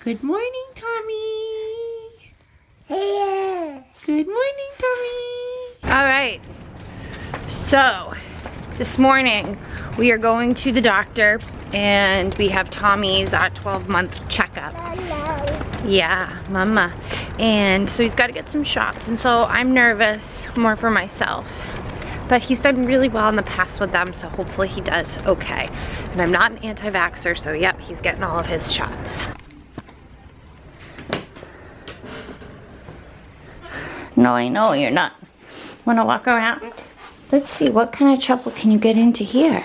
Good morning, Tommy. Good morning, Tommy. All right, so this morning we are going to the doctor and we have Tommy's 12-month checkup. Yeah, mama. And so he's got to get some shots, and so I'm nervous more for myself. But he's done really well in the past with them, so hopefully he does okay. And I'm not an anti-vaxxer, so yep, he's getting all of his shots. No, I know you're not. Wanna walk around? Let's see, what kind of trouble can you get into here?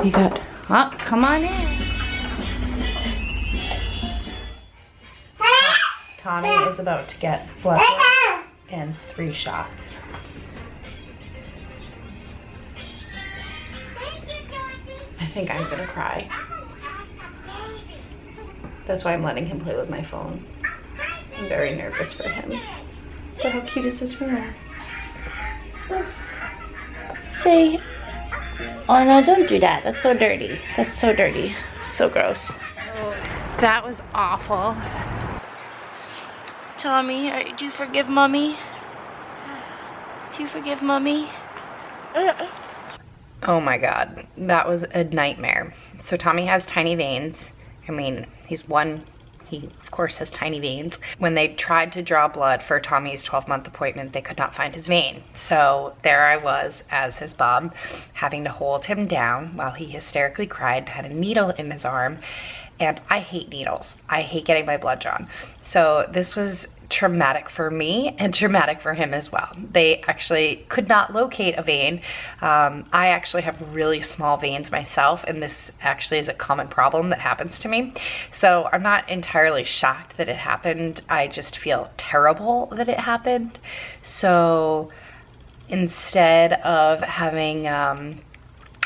You got, oh, come on in. Tommy is about to get blood work and 3 shots. I think I'm gonna cry. That's why I'm letting him play with my phone. I'm very nervous for him. But how cute is this room? Say, oh no, don't do that. That's so dirty. That's so dirty. So gross. Oh, that was awful. Tommy, do you forgive Mommy? Do you forgive Mommy? Oh my God, that was a nightmare. So Tommy has tiny veins. I mean, he of course has tiny veins. When they tried to draw blood for Tommy's 12-month appointment, they could not find his vein. So there I was as his bub, having to hold him down while he hysterically cried, had a needle in his arm, and I hate needles. I hate getting my blood drawn. So this was traumatic for me and traumatic for him as well. They actually could not locate a vein. I actually have really small veins myself, and this actually is a common problem that happens to me. So I'm not entirely shocked that it happened. I just feel terrible that it happened. So instead of having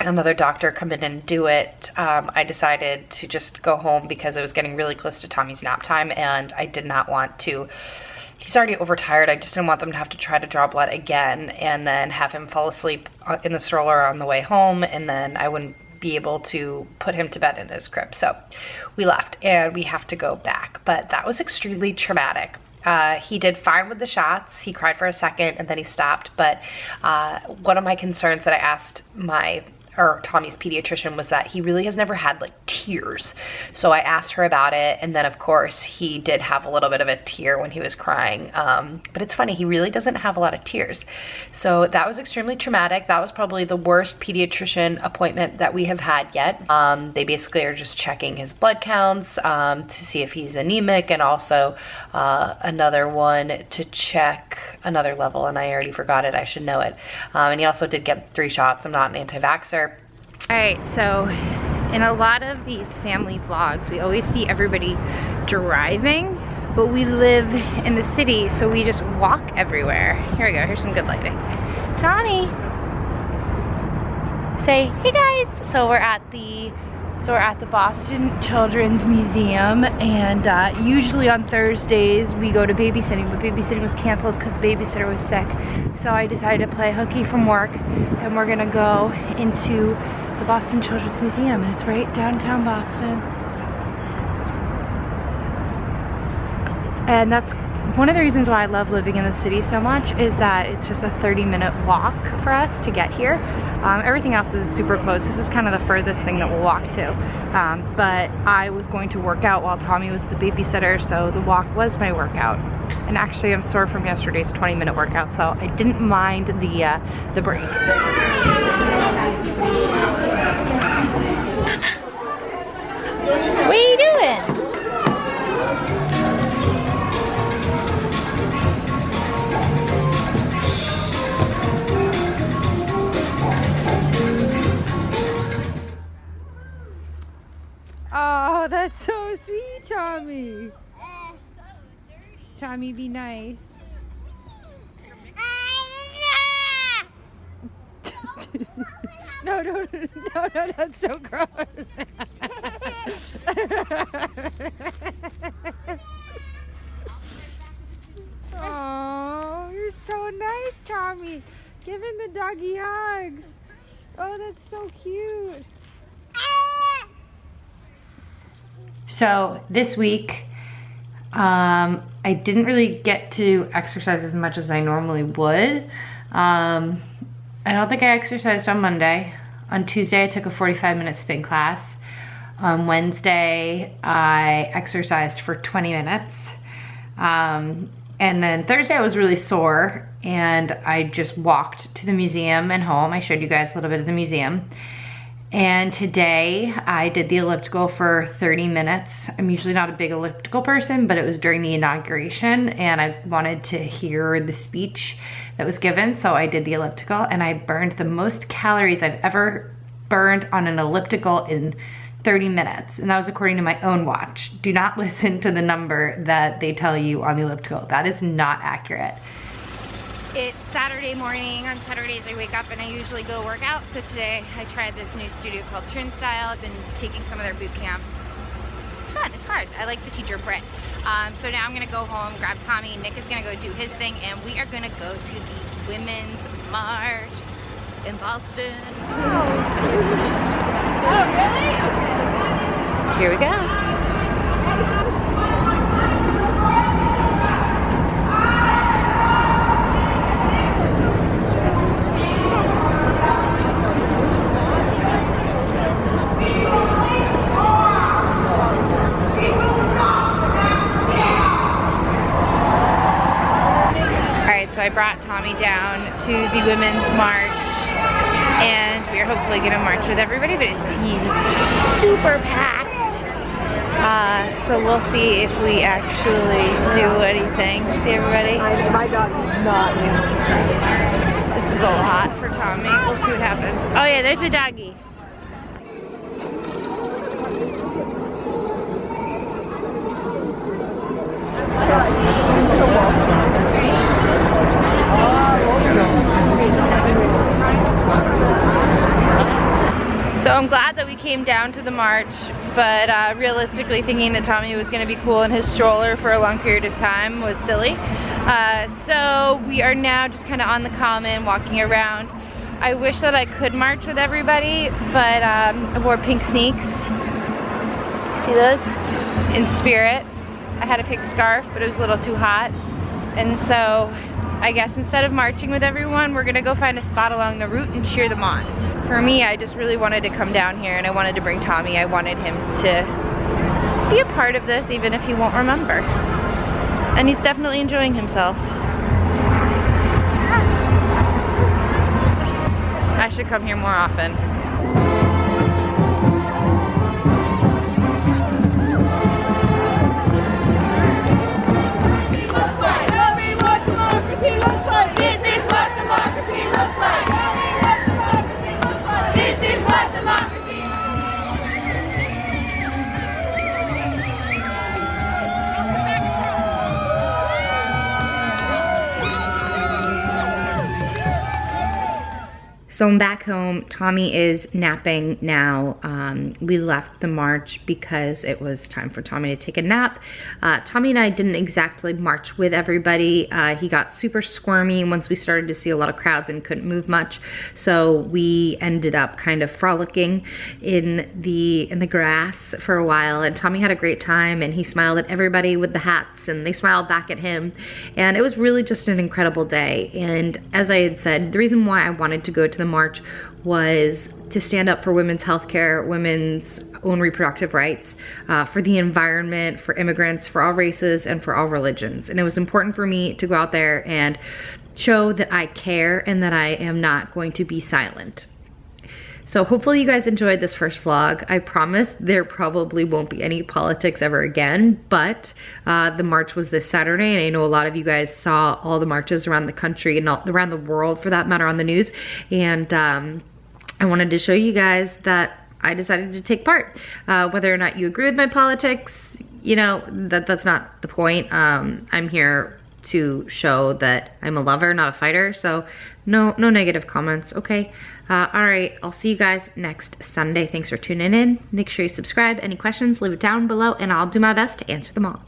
another doctor come in and do it, I decided to just go home because it was getting really close to Tommy's nap time, and I did not want to, he's already overtired, I just didn't want them to have to try to draw blood again and then have him fall asleep in the stroller on the way home, and then I wouldn't be able to put him to bed in his crib. So we left and we have to go back, but that was extremely traumatic. He did fine with the shots. He cried for a second and then he stopped, but one of my concerns that I asked Tommy's pediatrician was that he really has never had like tears. So I asked her about it, and then of course he did have a little bit of a tear when he was crying. But it's funny, he really doesn't have a lot of tears. So that was extremely traumatic. That was probably the worst pediatrician appointment that we have had yet. They basically are just checking his blood counts to see if he's anemic, and also another one to check another level, and I already forgot it, I should know it. And he also did get 3 shots. I'm not an anti-vaxxer. All right, so in a lot of these family vlogs, we always see everybody driving, but we live in the city, so we just walk everywhere. Here we go, here's some good lighting. Tommy, say, hey guys. So we're at the Boston Children's Museum, and usually on Thursdays we go to babysitting, but babysitting was canceled because the babysitter was sick. So I decided to play hooky from work, and we're gonna go into the Boston Children's Museum, and it's right downtown Boston. And that's one of the reasons why I love living in the city so much, is that it's just a 30-minute walk for us to get here. Everything else is super close. This is kind of the furthest thing that we'll walk to. But I was going to work out while Tommy was the babysitter, so the walk was my workout. And actually I'm sore from yesterday's 20-minute workout, so I didn't mind the break. What are you doing? Oh, that's so sweet, Tommy. Tommy, be nice. No, that's so gross. Oh, you're so nice, Tommy. Giving the doggy hugs. Oh, that's so cute. So this week, I didn't really get to exercise as much as I normally would. I don't think I exercised on Monday. On Tuesday, I took a 45-minute spin class. On Wednesday, I exercised for 20 minutes. And then Thursday, I was really sore and I just walked to the museum and home. I showed you guys a little bit of the museum. And today I did the elliptical for 30 minutes. I'm usually not a big elliptical person, but it was during the inauguration and I wanted to hear the speech that was given. So I did the elliptical and I burned the most calories I've ever burned on an elliptical in 30 minutes. And that was according to my own watch. Do not listen to the number that they tell you on the elliptical. That is not accurate. It's Saturday morning. On Saturdays I wake up and I usually go work out. So today I tried this new studio called Turnstile. I've been taking some of their boot camps. It's fun, it's hard. I like the teacher, Britt. So now I'm gonna go home, grab Tommy. Nick is gonna go do his thing and we are gonna go to the Women's March in Boston. Oh, really? Okay. Here we go. So I brought Tommy down to the Women's March and we are hopefully gonna march with everybody, but it seems super packed. So we'll see if we actually do anything. See everybody? My dog is not. This is a lot for Tommy. We'll see what happens. Oh yeah, there's a doggy. So I'm glad that we came down to the march, but realistically thinking that Tommy was gonna be cool in his stroller for a long period of time was silly. So we are now just kind of on the common, walking around. I wish that I could march with everybody, but I wore pink sneaks. See those? In spirit. I had a pink scarf, but it was a little too hot. And so I guess instead of marching with everyone, we're gonna go find a spot along the route and cheer them on. For me, I just really wanted to come down here and I wanted to bring Tommy. I wanted him to be a part of this, even if he won't remember. And he's definitely enjoying himself. I should come here more often. This is what democracy looks like. This is what democracy. So I'm back home. Tommy is napping now. We left the march because it was time for Tommy to take a nap. Tommy and I didn't exactly march with everybody. He got super squirmy once we started to see a lot of crowds and couldn't move much. So we ended up kind of frolicking in the grass for a while. And Tommy had a great time and he smiled at everybody with the hats and they smiled back at him. And it was really just an incredible day. And as I had said, the reason why I wanted to go to the march was to stand up for women's healthcare, women's own reproductive rights, for the environment, for immigrants, for all races, and for all religions. And it was important for me to go out there and show that I care and that I am not going to be silent. So hopefully you guys enjoyed this first vlog. I promise there probably won't be any politics ever again, but the march was this Saturday and I know a lot of you guys saw all the marches around the country and around the world for that matter on the news. And I wanted to show you guys that I decided to take part. Whether or not you agree with my politics, you know, that's not the point. I'm here to show that I'm a lover, not a fighter. So no negative comments, okay? All right, I'll see you guys next Sunday. Thanks for tuning in. Make sure you subscribe. Any questions, leave it down below and I'll do my best to answer them all.